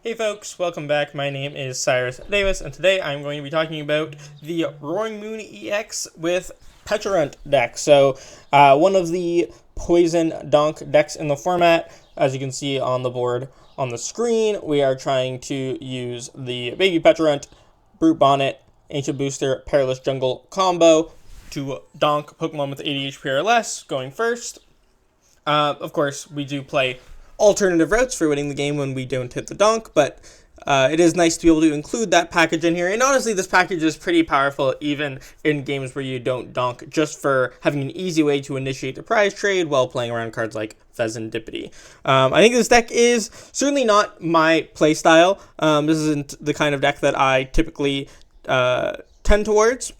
Hey folks, welcome back. My name is Cyrus Davis, and today I'm going to be talking about the Roaring Moon EX with Pecharunt deck. So, one of the Poison Donk decks in the format. As you can see on the board on the screen, we are trying to use the Baby Pecharunt, Brute Bonnet, Ancient Booster, Perilous Jungle combo to donk Pokemon with 80 HP or less, going first. Of course, we do play alternative routes for winning the game when we don't hit the donk, but it is nice to be able to include that package in here. And honestly, this package is pretty powerful even in games where you don't donk, just for having an easy way to initiate the prize trade while playing around cards like Fezandipiti. I think this deck is certainly not my playstyle. This isn't the kind of deck that I typically tend towards.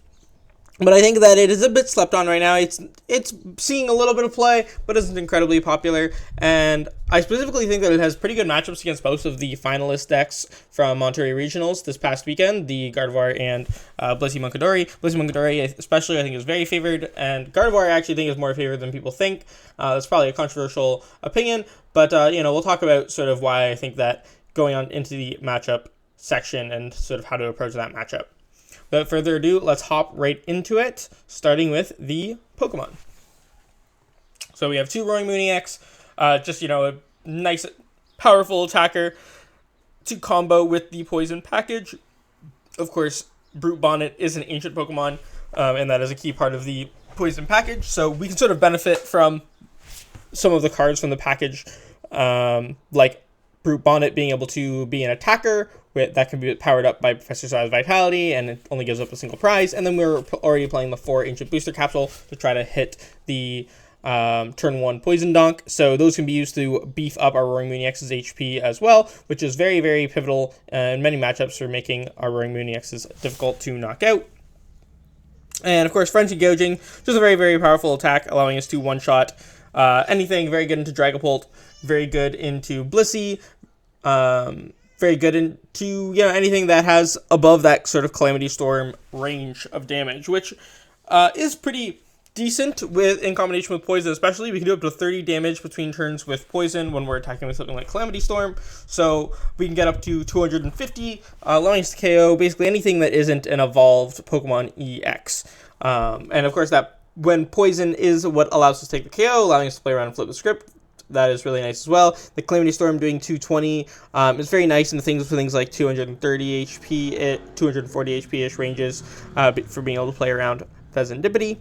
But I think that it is a bit slept on right now. It's seeing a little bit of play, but isn't incredibly popular. And I specifically think that it has pretty good matchups against most of the finalist decks from Monterey Regionals this past weekend, the Gardevoir and Blissey Munkidori. Blissey Munkidori especially, I think, is very favored, and Gardevoir I actually think is more favored than people think. That's probably a controversial opinion, but we'll talk about sort of why I think that going on into the matchup section and sort of how to approach that matchup. Without further ado, let's hop right into it, starting with the Pokemon. So we have two Roaring Moon EX, a nice, powerful attacker to combo with the Poison package. Of course, Brute Bonnet is an ancient Pokemon, and that is a key part of the Poison package, so we can sort of benefit from some of the cards from the package, like Brute Bonnet being able to be an attacker, that can be powered up by Professor Sada's Vitality, and it only gives up a single prize. And then we're already playing the 4 Ancient Booster Capsule to try to hit the turn 1 Poison Donk. So those can be used to beef up our Roaring Moon EX's HP as well, which is very, very pivotal in many matchups for making our Roaring Moon EX's difficult to knock out. And of course, Frenzy Gouging, just a very, very powerful attack, allowing us to one-shot anything. Very good into Dragapult, very good into Blissey, very good into anything that has above that sort of Calamity Storm range of damage, which is pretty decent in combination with Poison. Especially we can do up to 30 damage between turns with Poison when we're attacking with something like Calamity Storm, so we can get up to 250, allowing us to KO basically anything that isn't an evolved Pokemon EX. And of course, that when Poison is what allows us to take the KO, allowing us to play around and flip the script. That is really nice as well. The Calamity Storm doing 220 is very nice in things like 230 HP, 240 HP-ish ranges for being able to play around Fezandipiti.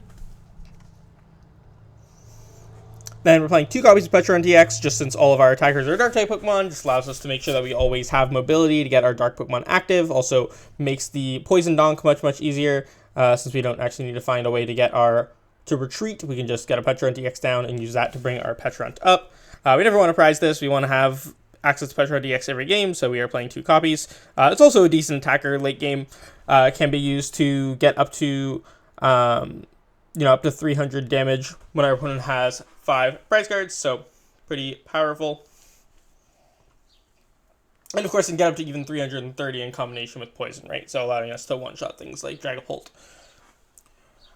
Then we're playing 2 copies of Pecharunt EX, just since all of our attackers are Dark-type Pokemon. Just allows us to make sure that we always have mobility to get our Dark Pokemon active. Also makes the Poison Donk much, much easier, since we don't actually need to find a way to get to retreat. We can just get a Pecharunt EX down and use that to bring our Pecharunt up. We never want to prize this. We want to have access to Pecharunt EX every game, so we are playing 2 copies. It's also a decent attacker late game. Can be used to get up to up to 300 damage when our opponent has 5 prize cards, so pretty powerful. And of course, it can get up to even 330 in combination with Poison, right? So allowing us to one-shot things like Dragapult.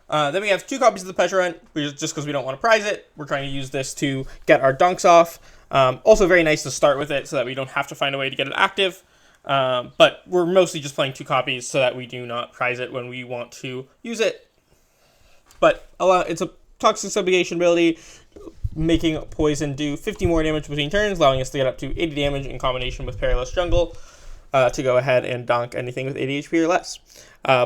Then we have 2 copies of the Pecharunt, just because we don't want to prize it. We're trying to use this to get our donks off. Also very nice to start with it so that we don't have to find a way to get it active. But we're mostly just playing 2 copies so that we do not prize it when we want to use it. But it's a toxic subjugation ability, making Poison do 50 more damage between turns, allowing us to get up to 80 damage in combination with Perilous Jungle to go ahead and donk anything with 80 HP or less.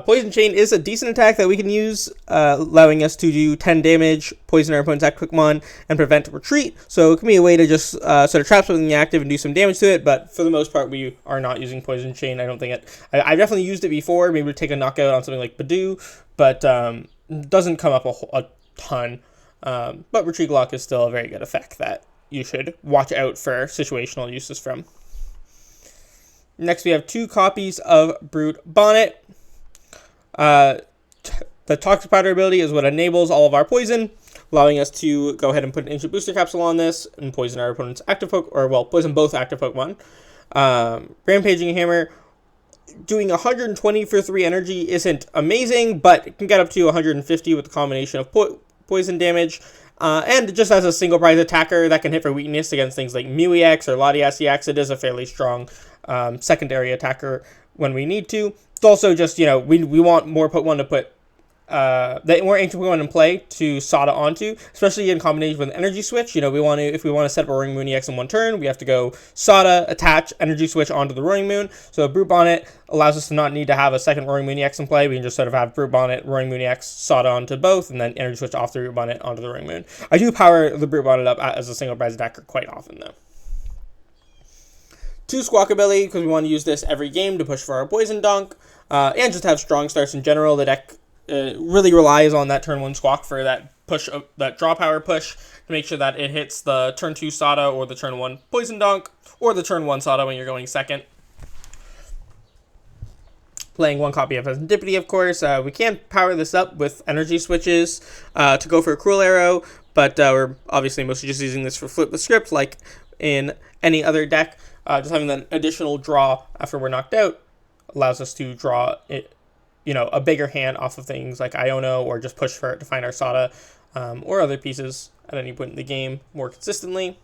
Poison Chain is a decent attack that we can use, allowing us to do 10 damage, poison our opponent's active Pokemon, and prevent retreat. So it can be a way to just sort of trap something active and do some damage to it, but for the most part, we are not using Poison Chain. I don't think I've definitely used it before, maybe to take a knockout on something like Badoo, but doesn't come up a ton. But Retreat Lock is still a very good effect that you should watch out for situational uses from. Next, we have 2 copies of Brute Bonnet. The Toxic Powder ability is what enables all of our poison, allowing us to go ahead and put an Ancient Booster Capsule on this and poison our opponent's active Pokemon, poison both active Pokemon. Rampaging Hammer, doing 120 for 3 energy isn't amazing, but it can get up to 150 with the combination of poison damage. And just as a single prize attacker that can hit for weakness against things like Mew EX or Latias EX, it is a fairly strong secondary attacker when we need to. It's also just, we want more Pokemon to put more ancient Pokemon in play to Sada onto, especially in combination with an Energy Switch. If we want to set up a Roaring Moon EX in one turn, we have to go Sada, attach, Energy Switch onto the Roaring Moon. So Brute Bonnet allows us to not need to have a second Roaring Moon EX in play. We can just sort of have Brute Bonnet, Roaring Moon EX, Sada onto both, and then Energy Switch off the Brute Bonnet onto the Roaring Moon. I do power the Brute Bonnet up as a single prize attacker quite often, though. 2 Squawkabilly, because we want to use this every game to push for our Poison Dunk, and just have strong starts in general. The deck really relies on that turn 1 Squawk for that push, that draw power push, to make sure that it hits the turn 2 Sada or the turn 1 Poison Dunk, or the turn 1 Sada when you're going second. Playing 1 copy of Fezandipiti, of course. We can power this up with Energy Switches to go for a Cruel Arrow, but we're obviously mostly just using this for Flip the Script, like in any other deck. Just having that additional draw after we're knocked out allows us to draw it, a bigger hand off of things like Iono, or just push for it to find our Sada or other pieces at any point in the game more consistently.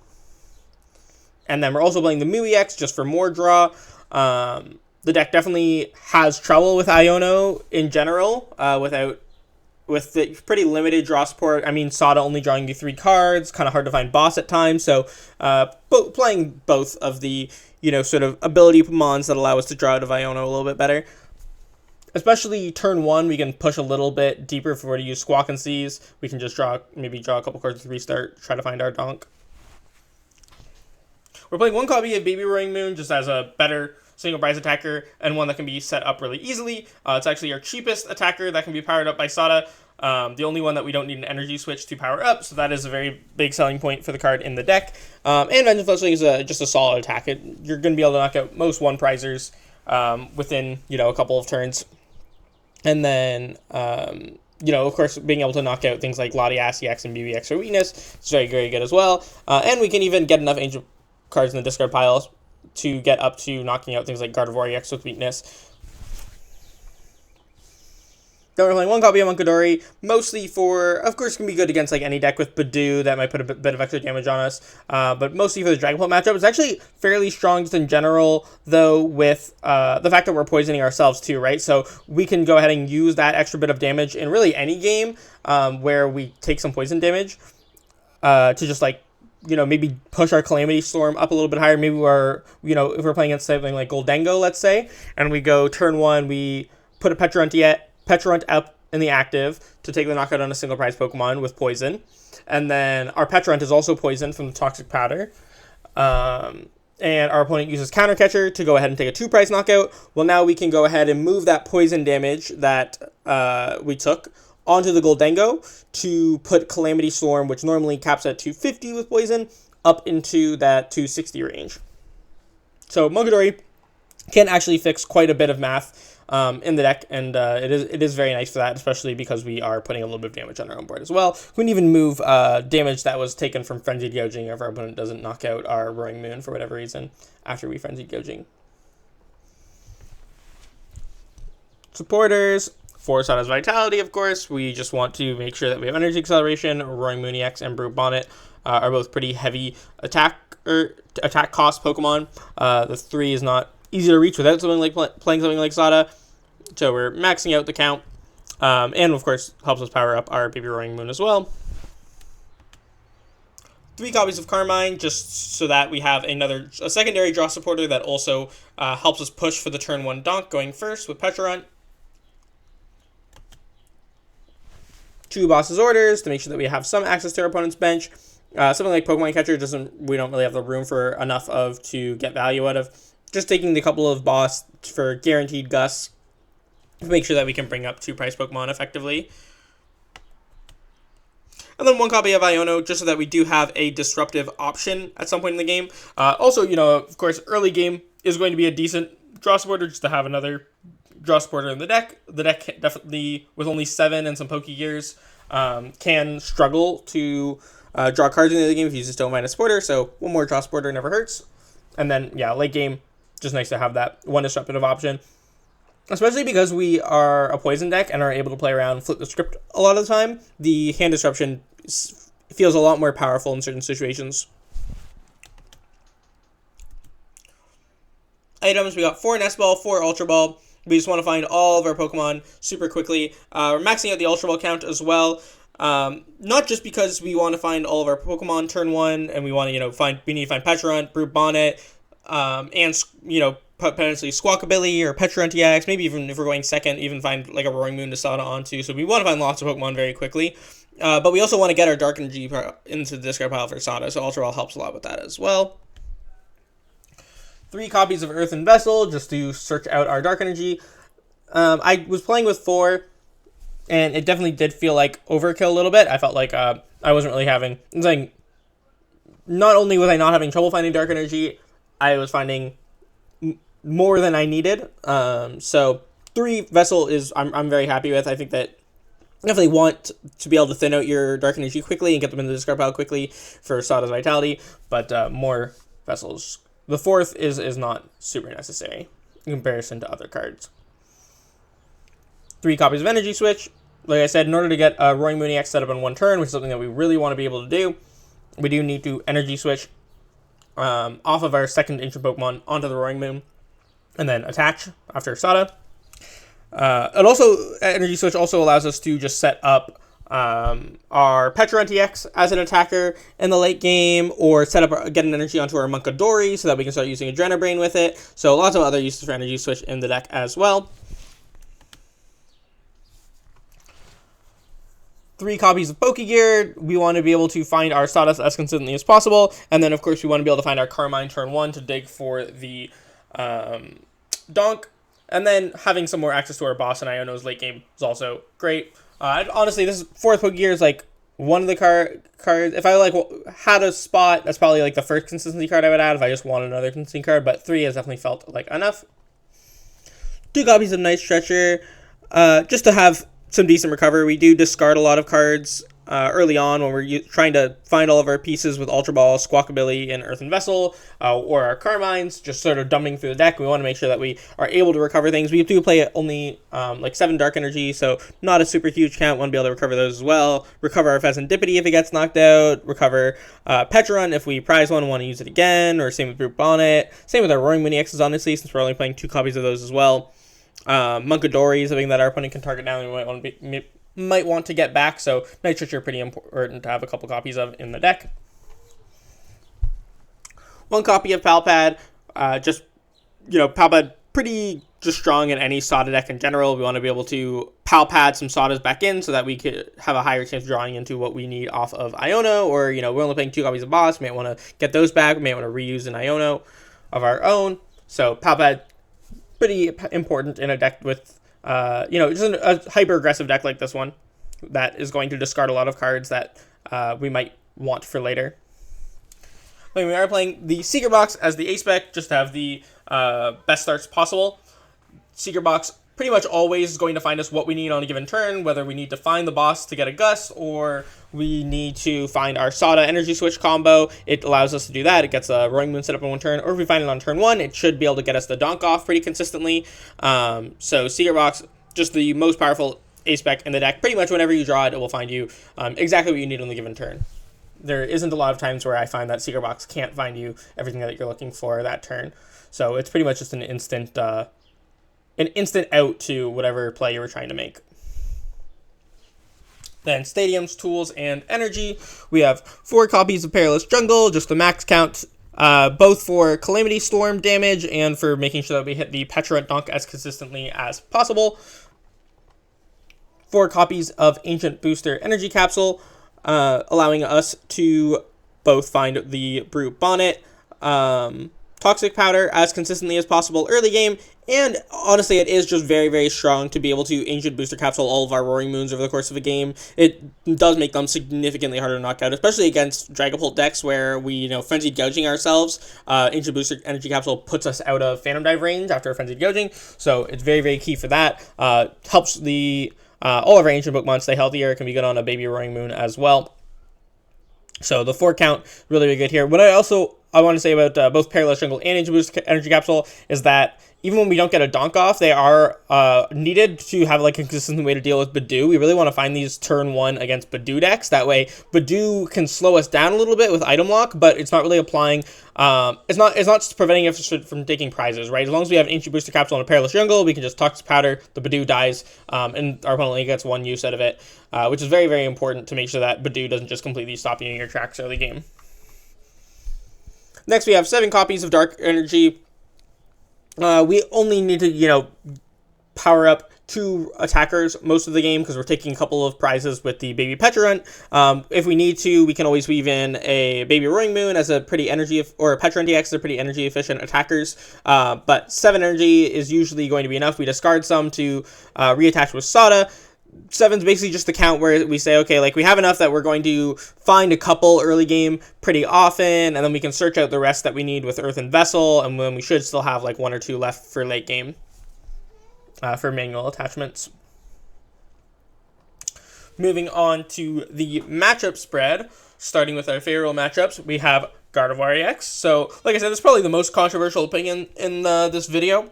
And then we're also playing the Mu EX just for more draw. The deck definitely has trouble with Iono in general, with the pretty limited draw support. I mean, Sada only drawing you 3 cards, kind of hard to find boss at times. So playing both of the, sort of ability mons that allow us to draw out of Iono a little bit better. Especially turn 1, we can push a little bit deeper if we were to use Squawk and Seize. We can just maybe draw a couple cards with Restart, try to find our Donk. We're playing 1 copy of Baby Roaring Moon just as a better single prize attacker, and one that can be set up really easily. It's actually our cheapest attacker that can be powered up by Sada. The only one that we don't need an Energy Switch to power up, so that is a very big selling point for the card in the deck. And Vengeance Fletchling is just a solid attack. You're going to be able to knock out most 1-prizers within, a couple of turns. And then, of course, being able to knock out things like Latias EX and BBX or Weakness is very, very good as well. And we can even get enough ancient cards in the discard pile to get up to knocking out things like Gardevoir EX with Weakness. Then we're playing 1 copy of Munkidori, mostly for, of course, can be good against like any deck with Badoo that might put a bit of extra damage on us, but mostly for the Dragonflight matchup. It's actually fairly strong just in general, though, with the fact that we're poisoning ourselves too, right? So we can go ahead and use that extra bit of damage in really any game where we take some poison damage to just like, maybe push our Calamity Storm up a little bit higher. Maybe we're, if we're playing against something like Goldengo, let's say, and we go turn 1, we put a Pecharunt up in the active to take the knockout on a single prize Pokemon with poison. And then our Pecharunt is also poisoned from the Toxic Powder. And our opponent uses Counter Catcher to go ahead and take a 2-prize knockout. Well, now we can go ahead and move that poison damage that we took onto the Goldengo to put Calamity Storm, which normally caps at 250 with poison, up into that 260 range. So Munkidori can actually fix quite a bit of math in the deck, and it is very nice for that, especially because we are putting a little bit of damage on our own board as well. We can even move damage that was taken from Frenzied Gouging if our opponent doesn't knock out our Roaring Moon for whatever reason after we Frenzied Gouging. Supporters. For Sada's Vitality, of course, we just want to make sure that we have Energy Acceleration. Roaring Moon EX and Brute Bonnet are both pretty heavy attack cost Pokemon. The 3 is not easy to reach without something like playing something like Sada. So we're maxing out the count. And, of course, helps us power up our Baby Roaring Moon as well. 3 copies of Carmine, just so that we have a secondary draw supporter that also helps us push for the turn 1 Donk going first with Pecharunt. 2 Boss's Orders to make sure that we have some access to our opponent's bench. Something like Pokemon Catcher we don't really have the room for enough of to get value out of. Just taking the couple of boss for guaranteed Gus to make sure that we can bring up 2-price Pokemon effectively. And then 1 copy of Iono, just so that we do have a disruptive option at some point in the game. Also, of course, early game is going to be a decent draw supporter just to have another draw supporter in the deck. The deck definitely, with only 7 and some Pokégears, can struggle to draw cards in the game if you just don't mind a supporter. So 1 more draw supporter never hurts. And then, late game, just nice to have that 1 disruptive option. Especially because we are a poison deck and are able to play around Flip the Script a lot of the time. The hand disruption feels a lot more powerful in certain situations. items. We got 4 Nest Ball, 4 Ultra Ball. We just want to find all of our Pokemon super quickly. We're maxing out the Ultra Ball count as well. Not just because we want to find all of our Pokemon turn 1, and we want to, we need to find Pecharunt, Brute Bonnet, and, potentially Squawkabilly or Pecharunt EX, maybe even if we're going second, even find like a Roaring Moon to Sada onto. So we want to find lots of Pokemon very quickly. But we also want to get our Dark Energy into the discard pile for Sada, so Ultra Ball helps a lot with that as well. 3 copies of Earthen Vessel, just to search out our Dark Energy. I was playing with 4, and it definitely did feel like overkill a little bit. I felt like I wasn't really having... It's like, not only was I not having trouble finding Dark Energy, I was finding more than I needed. So 3 Vessel is I'm very happy with. I think that definitely want to be able to thin out your Dark Energy quickly and get them in the discard pile quickly for Sada's Vitality, but more Vessels. The 4th is not super necessary in comparison to other cards. 3 copies of Energy Switch. Like I said, in order to get a Roaring Moon EX set up in 1 turn, which is something that we really want to be able to do, we do need to Energy Switch off of our second Ancient Pokemon onto the Roaring Moon, and then attach after Sada. And also, Energy Switch also allows us to just set up our Pecharunt EX as an attacker in the late game, or get an energy onto our Munkidori so that we can start using Adrenabrain with it. So lots of other uses for Energy Switch in the deck as well. 3 copies of Pokégear. We want to be able to find our Sada as consistently as possible, and then of course we want to be able to find our Carmine turn 1 to dig for the Donk, and then having some more access to our boss and Iono's late game is also great. Honestly, this 4th Pokégear is like one of the cards. If I had a spot, that's probably like the first consistency card I would add if I just want another consistency card, but 3 has definitely felt like enough. 2 copies of Night Stretcher, just to have some decent recovery. We do discard a lot of cards early on when we're trying to find all of our pieces with Ultra Ball, Squawkabilly, and Earthen Vessel, or our Carmines, just sort of dumping through the deck. We want to make sure that we are able to recover things. We do play only like 7 Dark Energy, so not a super huge count. Want to be able to recover those as well. Recover our Fezandipiti if it gets knocked out. Recover Pecharunt if we prize one and want to use it again, or same with Brute Bonnet. Same with our Roaring Moon EXs, honestly, since we're only playing 2 copies of those as well. Munkidori is something that our opponent can target down and we might want to get back, so Night Stretcher are pretty important to have a couple copies of in the deck. 1 copy of Pal Pad, Pal Pad pretty just strong in any Sada deck in general. We want to be able to Pal Pad some Sadas back in so that we could have a higher chance of drawing into what we need off of Iono, or, we're only playing 2 copies of Boss, we might want to get those back, we might want to reuse an Iono of our own, so Pal Pad pretty important in a deck with, just a hyper-aggressive deck like this one that is going to discard a lot of cards that we might want for later. When we are playing the Secret Box as the A-Spec, just to have the best starts possible. Secret Box pretty much always is going to find us what we need on a given turn, whether we need to find the boss to get a Gus, or we need to find our Sada Energy Switch combo. It allows us to do that. It gets a Roaring Moon set up in 1 turn, or if we find it on turn 1, it should be able to get us the Donk off pretty consistently. So Secret Box, just the most powerful A-Spec in the deck. Pretty much whenever you draw it, it will find you exactly what you need on the given turn. There isn't a lot of times where I find that Secret Box can't find you everything that you're looking for that turn. So it's pretty much just an instant out to whatever play you were trying to make. Then Stadiums, Tools, and Energy. We have 4 copies of Perilous Jungle, just the max count, both for Calamity Storm damage and for making sure that we hit the Pecharunt Donk as consistently as possible. 4 copies of Ancient Booster Energy Capsule, allowing us to both find the Brute Bonnet, Toxic Powder as consistently as possible early game, and honestly it is just very, very strong to be able to Ancient Booster Capsule all of our Roaring Moons over the course of a game. It does make them significantly harder to knock out, especially against Dragapult decks where we, Frenzied Gouging ourselves. Ancient Booster Energy Capsule puts us out of Phantom Dive range after Frenzied Gouging, so it's very, very key for that. Helps the all of our Ancient Pokemon stay healthier. It can be good on a Baby Roaring Moon as well. So the 4 count, really, really good here. What I also I want to say about both Perilous Jungle and Ancient Boost Energy Capsule is that even when we don't get a donk off, they are needed to have like a consistent way to deal with Badoo. We really want to find these turn 1 against Badoo decks. That way, Badoo can slow us down a little bit with item lock, but it's not really applying. It's not just preventing us from taking prizes, right? As long as we have an Ancient Booster Capsule and a Perilous Jungle, we can just Toxic Powder. The Badoo dies, and our opponent only gets 1 use out of it, which is very, very important to make sure that Badoo doesn't just completely stop you in your tracks early game. Next, we have 7 copies of Dark Energy. We only need to, power up 2 attackers most of the game because we're taking a couple of prizes with the Baby Pecharunt. If we need to, we can always weave in a Baby Roaring Moon as a pretty or a Pecharunt DX as a pretty energy efficient attackers. But 7 energy is usually going to be enough. We discard some to reattach with Sada. 7's basically just the count where we say, okay, like we have enough that we're going to find a couple early game pretty often, and then we can search out the rest that we need with Earthen Vessel, and then we should still have like 1 or 2 left for late game for manual attachments. Moving on to the matchup spread, starting with our favorable matchups, we have Gardevoir EX. So, like I said, this is probably the most controversial opinion in this video.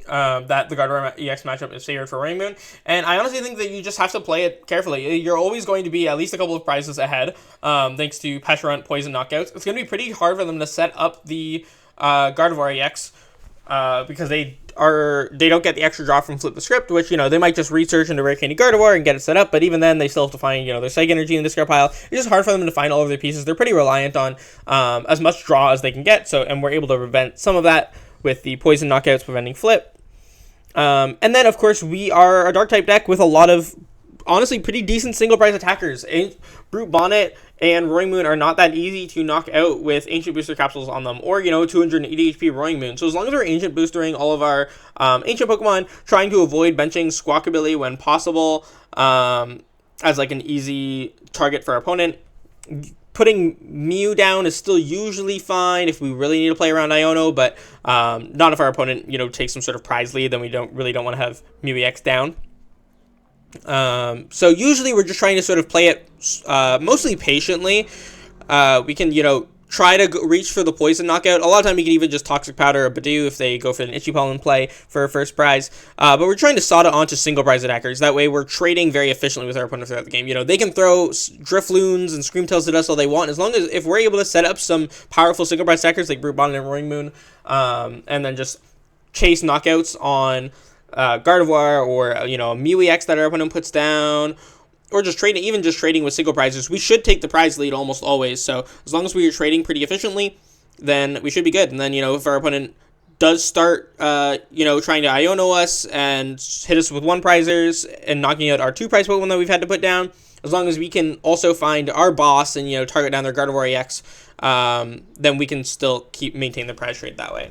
That the Gardevoir EX matchup is favored for Roaring Moon, and I honestly think that you just have to play it carefully. You're always going to be at least a couple of prizes ahead, thanks to Pecharunt Poison Knockouts. It's going to be pretty hard for them to set up the Gardevoir EX because they don't get the extra draw from Flip the Script, which, they might just research into Rare Candy Gardevoir and get it set up, but even then, they still have to find, their Psych Energy in the discard pile. It's just hard for them to find all of their pieces. They're pretty reliant on as much draw as they can get, and we're able to prevent some of that with the Poison Knockouts preventing Flip. And then, of course, we are a Dark-type deck with a lot of, honestly, pretty decent single-price attackers. Brute Bonnet and Roaring Moon are not that easy to knock out with Ancient Booster Capsules on them, or, 280 HP Roaring Moon. So as long as we're Ancient Boostering all of our Ancient Pokemon, trying to avoid benching Squawkabilly when possible as, like, an easy target for our opponent, putting Mew down is still usually fine if we really need to play around Iono, but not if our opponent, takes some sort of prize lead, then we don't want to have Mew EX down. So usually we're just trying to sort of play it mostly patiently. We can, try to reach for the Poison Knockout. A lot of time you can even just Toxic Powder or Badoo if they go for an Itchy Pollen play for a first prize. But we're trying to Sada onto single prize attackers. That way we're trading very efficiently with our opponent throughout the game. They can throw Drifloons and Screamtails at us all they want, as long as if we're able to set up some powerful single prize attackers like Brute Bonnet and Roaring Moon, and then just chase knockouts on Gardevoir or, a Mew EX that our opponent puts down, or just trading with single prizes, we should take the prize lead almost always. So as long as we are trading pretty efficiently, then we should be good. And then, if our opponent does start, trying to Iono us and hit us with 1 prizers and knocking out our 2 prize Pokemon that we've had to put down, as long as we can also find our boss and, target down their Gardevoir EX, then we can still maintain the prize trade that way.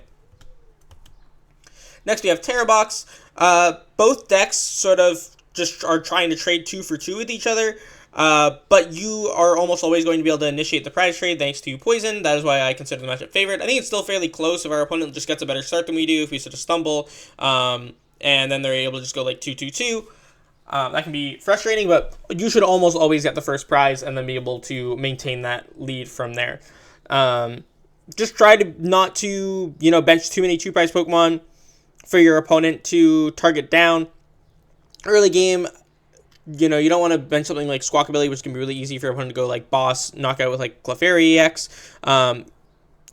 Next, we have Terra Box. Both decks sort of just are trying to trade 2 for 2 with each other, but you are almost always going to be able to initiate the prize trade thanks to Poison. That is why I consider the matchup favorite. I think it's still fairly close if our opponent just gets a better start than we do, if we sort of stumble, and then they're able to just go like 2-2-2. That can be frustrating, but you should almost always get the first prize and then be able to maintain that lead from there. Just try to not to, bench too many 2-prize Pokemon for your opponent to target down. Early game, you don't want to bench something like Squawkabilly, which can be really easy for your opponent to go like boss, knockout with like Clefairy EX.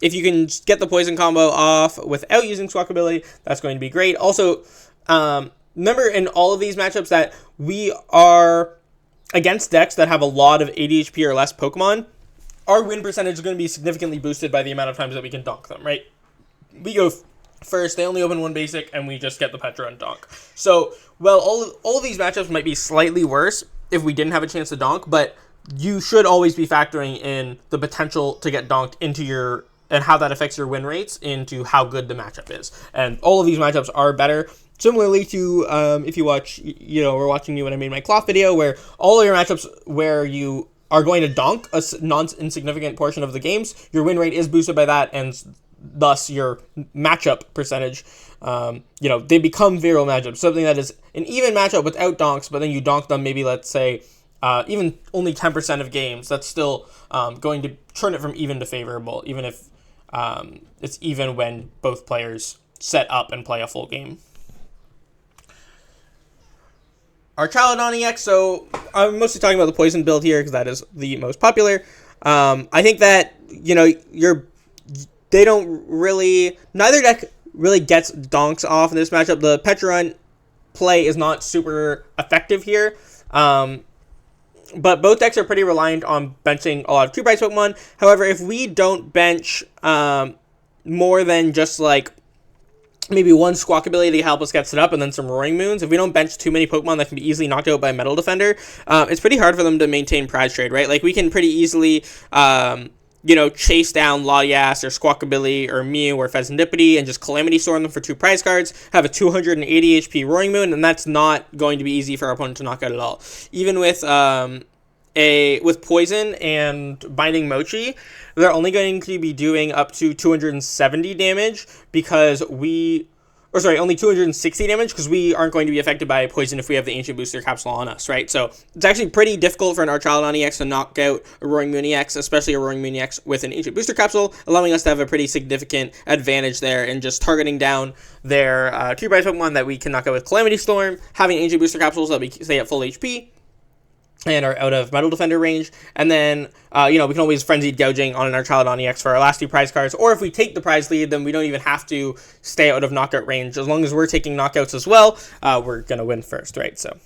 If you can get the poison combo off without using Squawkabilly, that's going to be great. Also, remember in all of these matchups that we are against decks that have a lot of 80 HP or less Pokemon, our win percentage is going to be significantly boosted by the amount of times that we can donk them, right? We go first, they only open 1 basic, and we just get the Pecharunt donk. So, well, all of these matchups might be slightly worse if we didn't have a chance to donk, but you should always be factoring in the potential to get donked into your, and how that affects your win rates into how good the matchup is. And all of these matchups are better. Similarly to, if you watch, we're watching you when I made my cloth video, where all of your matchups where you are going to donk a non-insignificant portion of the games, your win rate is boosted by that, and thus your matchup percentage, they become viral matchups. Something that is an even matchup without donks, but then you donk them maybe, let's say, even only 10% of games, that's still going to turn it from even to favorable, even if It's even when both players set up and play a full game. Our Charladon EX, so I'm mostly talking about the poison build here because that is the most popular. I think that, you know, they don't really, neither deck really gets donks off in this matchup. The Pecharunt play is not super effective here. But both decks are pretty reliant on benching a lot of 2-price Pokemon. However, if we don't bench more than just like maybe one Squawkabilly to help us get set up and then some Roaring Moons, if we don't bench too many Pokemon that can be easily knocked out by a Metal Defender, it's pretty hard for them to maintain prize trade, right? Like, we can pretty easily, you know, chase down Latias or Squawkabilly or Mew or Fezandipiti and just Calamity Storm them for 2 prize cards, have a 280 HP Roaring Moon, and that's not going to be easy for our opponent to knock out at all. Even with with Poison and Binding Mochi, they're only going to be doing up to 270 damage because only 260 damage because we aren't going to be affected by Poison if we have the Ancient Booster Capsule on us, right? So it's actually pretty difficult for an Charladon EX to knock out a Roaring Moon EX, especially a Roaring Moon EX with an Ancient Booster Capsule, allowing us to have a pretty significant advantage there in just targeting down their 2-price Pokemon that we can knock out with Calamity Storm, having Ancient Booster Capsules that we stay at full HP, and are out of Metal Defender range, and then, you know, we can always Frenzied Gouging on our Charladon EX for our last 2 prize cards, or if we take the prize lead, then we don't even have to stay out of knockout range. As long as we're taking knockouts as well, we're gonna win first, right? So,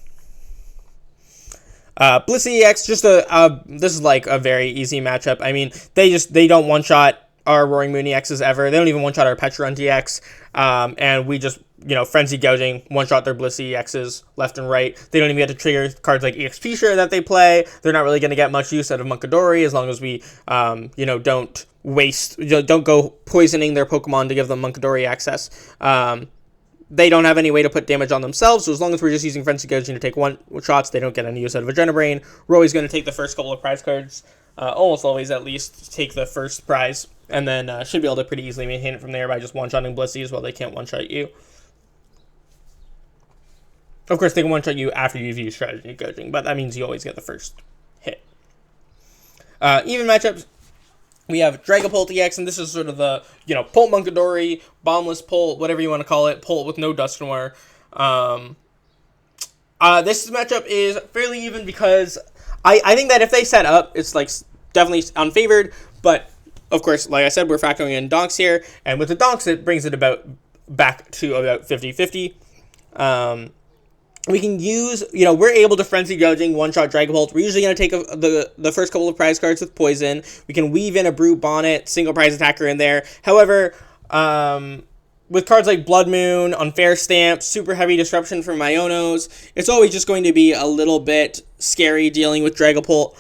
Blissey EX, this is like a very easy matchup. I mean, they don't one-shot our Roaring Moon EXs ever. They don't even one-shot our Pecharunt EX, and we just, you know, Frenzy Gouging, one-shot their Blissey EXs left and right. They don't even get to trigger cards like EXP Share that they play. They're not really going to get much use out of Munkidori as long as we, you know, don't go poisoning their Pokemon to give them Munkidori access. They don't have any way to put damage on themselves, so as long as we're just using Frenzy Gouging to take one shots, they don't get any use out of Adrena Brain. We're always going to take the first couple of prize cards, almost always at least take the first prize, and then should be able to pretty easily maintain it from there by just one-shotting Blissey's while they can't one-shot you. Of course, they can one-shot you after you've used Strategy Gouging, but that means you always get the first hit. Even matchups, we have Dragapult EX, and this is sort of the, you know, Pult Munkidori, Boundless Pult, whatever you want to call it, Pult with no Dusknoir. This matchup is fairly even because I think that if they set up, it's like definitely unfavored, but of course, like I said, we're factoring in donks here, and with the donks, it brings it back to about 50-50. We can use, you know, we're able to Frenzy Gouging, one-shot Dragapult. We're usually going to take the first couple of prize cards with Poison. We can weave in a Brute Bonnet, single prize attacker in there. However, with cards like Blood Moon, Unfair Stamp, Super Heavy Disruption from Ionos, it's always just going to be a little bit scary dealing with Dragapult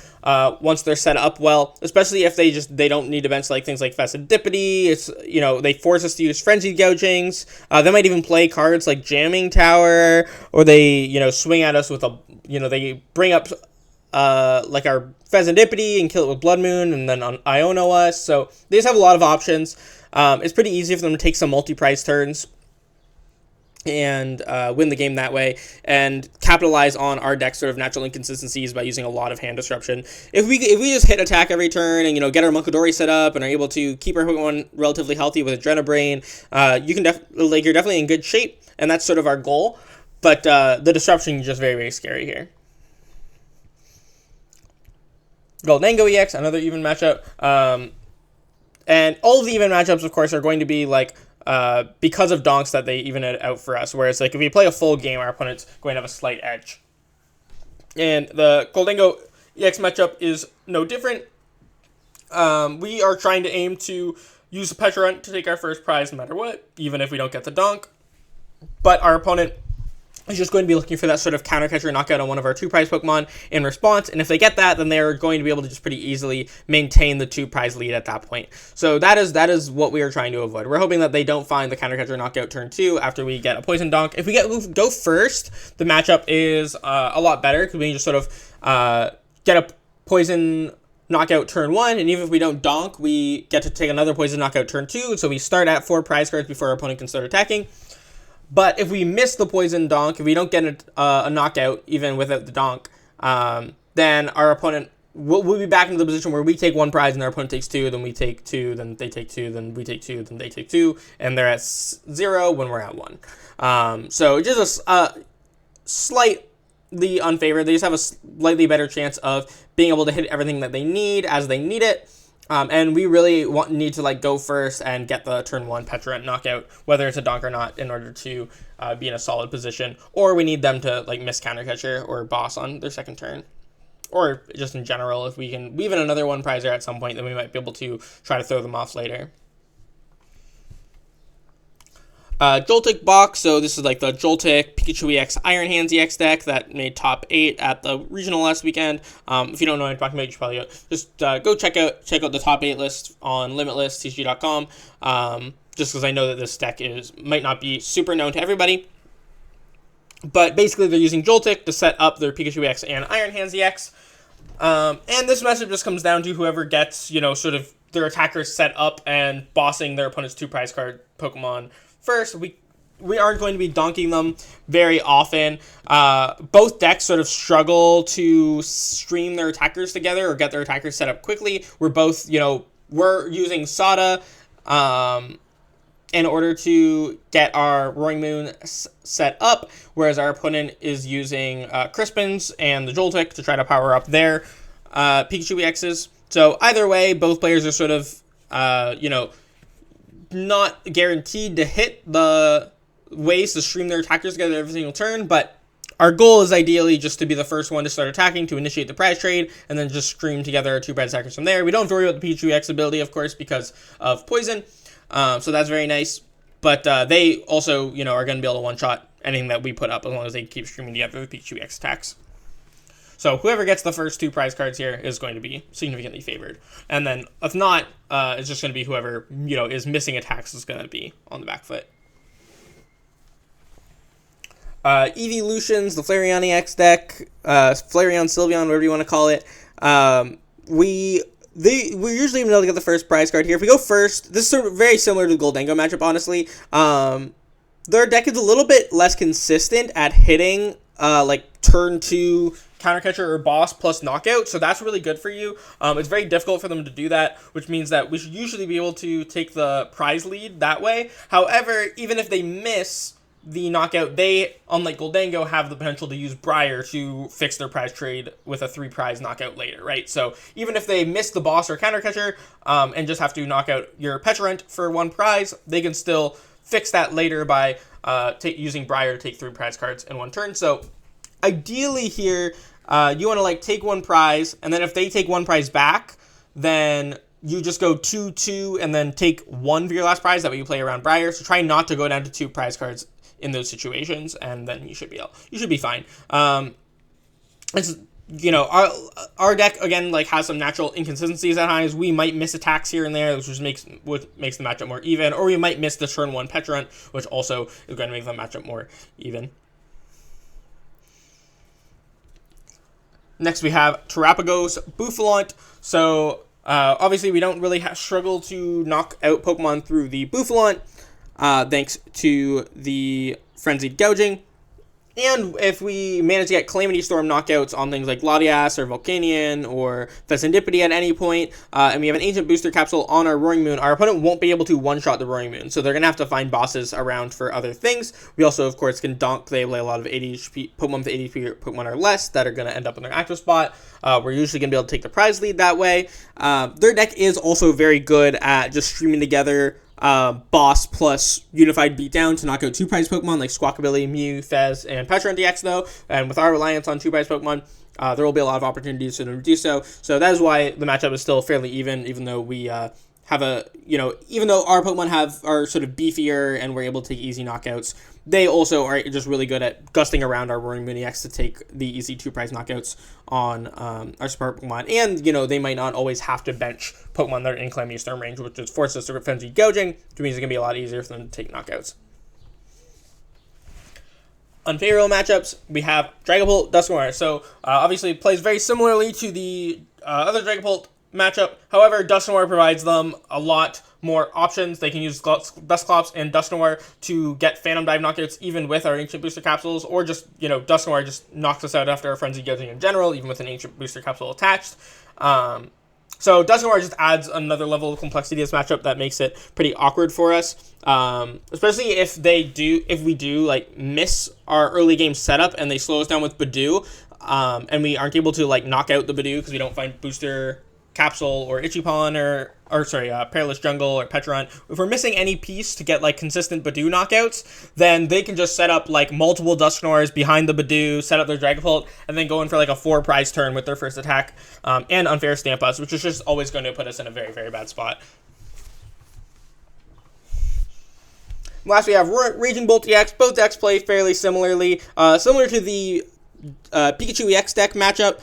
once they're set up well, especially if they don't need to bench like things like Fezandipiti. It's, you know, they force us to use Frenzied Gougings. They might even play cards like Jamming Tower, or they, you know, swing at us with they bring up like our Fezandipiti and kill it with Blood Moon and then Iono us. So they just have a lot of options. It's pretty easy for them to take some multi-prize turns and win the game that way, and capitalize on our deck's sort of natural inconsistencies by using a lot of hand disruption. If we just hit attack every turn and, you know, get our Munkidori set up and are able to keep our Pokemon relatively healthy with Adrena Brain, you're definitely in good shape, and that's sort of our goal. But the disruption is just very, very scary here. Goldengo EX, another even matchup, and all of the even matchups, of course, are going to be like, because of donks that they even it out for us. Whereas, like, if we play a full game, our opponent's going to have a slight edge. And the Goldengo EX matchup is no different. We are trying to aim to use the Pecharunt to take our first prize no matter what, even if we don't get the donk. But our opponent is just going to be looking for that sort of counter catcher knockout on one of our 2-prize Pokemon in response, and if they get that, then they're going to be able to just pretty easily maintain the 2-prize lead at that point. So that is what we are trying to avoid. We're hoping that they don't find the counter catcher knockout turn 2 after we get a Poison Donk. If we go first, the matchup is a lot better, because we can just sort of get a Poison knockout turn 1, and even if we don't donk, we get to take another Poison knockout turn 2, so we start at 4 prize cards before our opponent can start attacking. But if we miss the Poison Donk, if we don't get a knockout, even without the donk, then our opponent we'll be back into the position where we take one prize and our opponent takes two, then we take two, then they take two, then we take two, then they take two, and they're at 0 when we're at 1. So just a slightly unfavored. They just have a slightly better chance of being able to hit everything that they need as they need it. And we really need to like go first and get the turn 1 Pecharunt knockout, whether it's a donk or not, in order to be in a solid position. Or we need them to like miss counter catcher or boss on their second turn. Or just in general, if we can weave in another 1 prizer at some point, then we might be able to try to throw them off later. Joltik box, so this is like the Joltik Pikachu EX Iron Hands EX deck that made top 8 at the regional last weekend. If you don't know what I'm talking about, you should probably just go check out the top 8 list on limitlesstcg.com. Just because I know that this deck might not be super known to everybody. But basically they're using Joltik to set up their Pikachu EX and Iron Hands EX. And this message just comes down to whoever gets, sort of their attackers set up and bossing their opponent's 2 prize card Pokemon first. We aren't going to be donking them very often. Both decks sort of struggle to stream their attackers together or get their attackers set up quickly. We're both, we're using Sada in order to get our Roaring Moon set up, whereas our opponent is using Crispins and the Joltik to try to power up their Pikachu EXs. So either way, both players are sort of, not guaranteed to hit the ways to stream their attackers together every single turn, but our goal is ideally just to be the first one to start attacking, to initiate the prize trade, and then just stream together our 2 prize attackers from there. We don't have to worry about the Pikachu EX ability, of course, because of poison, so that's very nice, but they also, are going to be able to one-shot anything that we put up as long as they keep streaming together the Pikachu EX attacks. So whoever gets the first 2 prize cards here is going to be significantly favored. And then if not, it's just going to be whoever, is missing attacks is going to be on the back foot. Evolutions, the Flareon EX deck, Flareon, Sylveon, whatever you want to call it. We're usually able to get the first prize card here. If we go first, this is sort of very similar to the Goldengo matchup, honestly. Their deck is a little bit less consistent at hitting, like turn 2 counter catcher or boss plus knockout, so that's really good for you. It's very difficult for them to do that, which means that we should usually be able to take the prize lead that way. However, even if they miss the knockout, they, unlike Goldengo, have the potential to use Briar to fix their prize trade with a 3 prize knockout later, right? So even if they miss the boss or counter catcher and just have to knock out your Pecharunt for 1 prize, they can still fix that later by using Briar to take 3 prize cards in 1 turn. So ideally here, you want to like take 1 prize, and then if they take 1 prize back, then you just go 2-2 and then take 1 for your last prize. That way you play around Briar. So try not to go down to 2 prize cards in those situations, and then you should be fine. It's our deck again like has some natural inconsistencies at times. We might miss attacks here and there, which makes the matchup more even, or we might miss the turn 1 Pecharunt, which also is going to make the matchup more even. Next, we have Terapagos Bouffalont. So, obviously, we don't really struggle to knock out Pokemon through the Bouffalont, thanks to the Frenzied Gouging. And if we manage to get Calamity Storm knockouts on things like Latias or Volcanion or Fezandipiti at any point, and we have an Ancient Booster Capsule on our Roaring Moon, our opponent won't be able to one-shot the Roaring Moon, so they're going to have to find bosses around for other things. We also, of course, can donk. They play a lot of 80 HP Pokemon with 80 HP Pokemon or less that are going to end up in their active spot. We're usually going to be able to take the prize lead that way. Their deck is also very good at just streaming together boss plus unified beatdown to knock out 2 prize Pokemon like Squawkabilly, Mew, Fez, and Pecharunt DX though, and with our reliance on 2 prize Pokemon, there will be a lot of opportunities for them to do so. So that is why the matchup is still fairly even though we have even though our Pokemon are sort of beefier and we're able to take easy knockouts, they also are just really good at gusting around our Roaring Moon EX to take the easy 2 prize knockouts on our support Pokemon. And, they might not always have to bench Pokemon that are in Calamity Storm range, which just forces us to Frenzied Gouging, which means it's going to be a lot easier for them to take knockouts. Unfavorable matchups, we have Dragapult Dusknoir. So, obviously, it plays very similarly to the other Dragapult matchup. However, Dusknoir provides them a lot more options. They can use Dusclops and Dusknoir to get Phantom Dive knockouts even with our Ancient Booster Capsules, or just, Dusknoir just knocks us out after our Frenzy Gouging in general, even with an Ancient Booster Capsule attached. So Dusknoir just adds another level of complexity to this matchup that makes it pretty awkward for us, especially if we do like miss our early game setup and they slow us down with Badoo, and we aren't able to like knock out the Badoo because we don't find Booster Capsule or Ichipon or Perilous Jungle or Pecharunt. If we're missing any piece to get like consistent Badoo knockouts, then they can just set up like multiple Dusknoirs behind the Badoo, set up their Dragapult, and then go in for like a 4-prize turn with their first attack, and unfair stamp us, which is just always going to put us in a very, very bad spot. Last, we have Raging Bolt DEX. Both decks play fairly similarly, similar to the Pikachu EX deck matchup.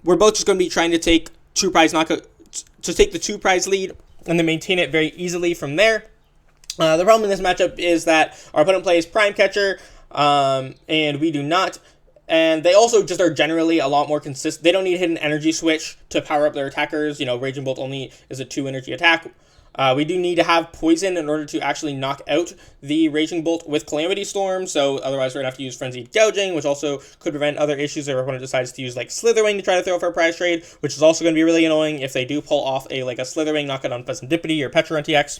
We're both just going to be trying to take 2-prize knockout, to take the 2-prize lead and then maintain it very easily from there. The problem in this matchup is that our opponent plays Prime Catcher, and we do not. And they also just are generally a lot more consistent. They don't need to hit an energy switch to power up their attackers. Raging Bolt only is a 2-energy attack. We do need to have Poison in order to actually knock out the Raging Bolt with Calamity Storm, so otherwise we're going to have to use Frenzied Gouging, which also could prevent other issues if our opponent decides to use like Slitherwing to try to throw for a prize trade, which is also going to be really annoying if they do pull off a Slitherwing knockout on Fezandipiti or Pecharunt EX.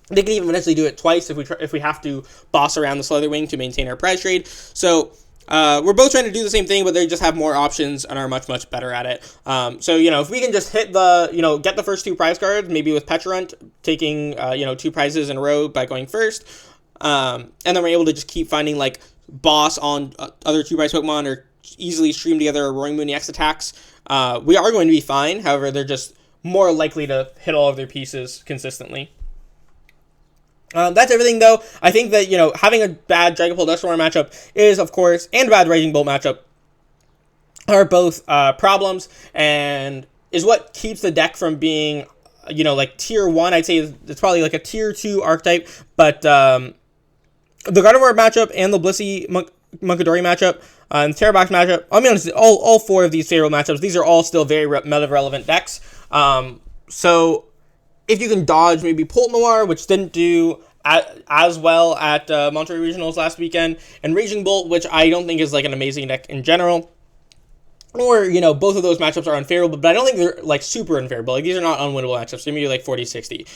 They can even potentially do it twice if we have to boss around the Slitherwing to maintain our prize trade. So we're both trying to do the same thing, but they just have more options and are much, much better at it. So, if we can just hit get the first 2 prize cards, maybe with Pecharunt taking, 2 prizes in a row by going first, and then we're able to just keep finding, like, boss on other 2-prize Pokemon or easily stream together Roaring Moon EX attacks, we are going to be fine. However, they're just more likely to hit all of their pieces consistently. That's everything, though. I think that, having a bad Dragapult Dusknoir matchup is, of course, and a bad Raging Bolt matchup are both problems, and is what keeps the deck from being, like tier 1. I'd say it's probably like a tier 2 archetype, but the Gardevoir matchup and the Blissey Munkidori matchup and the Terrorbox matchup, I mean, all 4 of these favorable matchups, these are all still very meta-relevant decks. So if you can dodge maybe Polt Noir, which didn't do as well at Monterey Regionals last weekend, and Raging Bolt, which I don't think is like an amazing deck in general, or, both of those matchups are unfavorable, but I don't think they're, like, super unfavorable. Like, these are not unwinnable matchups. They may be, like, 40-60.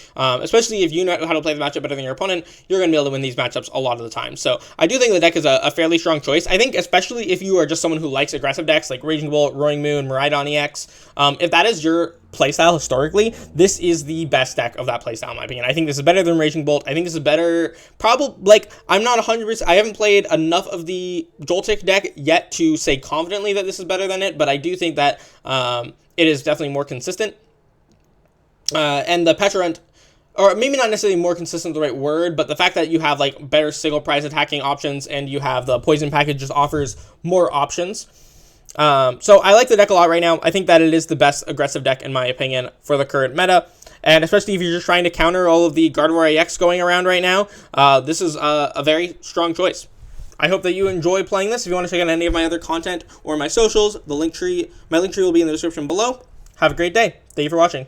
Especially if you know how to play the matchup better than your opponent, you're going to be able to win these matchups a lot of the time. So, I do think the deck is a fairly strong choice. I think, especially if you are just someone who likes aggressive decks, like Raging Bolt, Roaring Moon, Miraidon EX, if that is your playstyle historically, this is the best deck of that playstyle, in my opinion. I think this is better than Raging Bolt. I think this is better, I'm not 100%, I haven't played enough of the Joltik deck yet to say confidently that this is better than it, but I do think that it is definitely more consistent. And the Pecharunt, or maybe not necessarily more consistent the right word, but the fact that you have, like, better single prize attacking options and you have the poison package just offers more options. So I like the deck a lot right now. I think that it is the best aggressive deck, in my opinion, for the current meta. And especially if you're just trying to counter all of the Gardevoir EX going around right now, this is a very strong choice. I hope that you enjoy playing this. If you want to check out any of my other content or my socials, my link tree will be in the description below. Have a great day. Thank you for watching.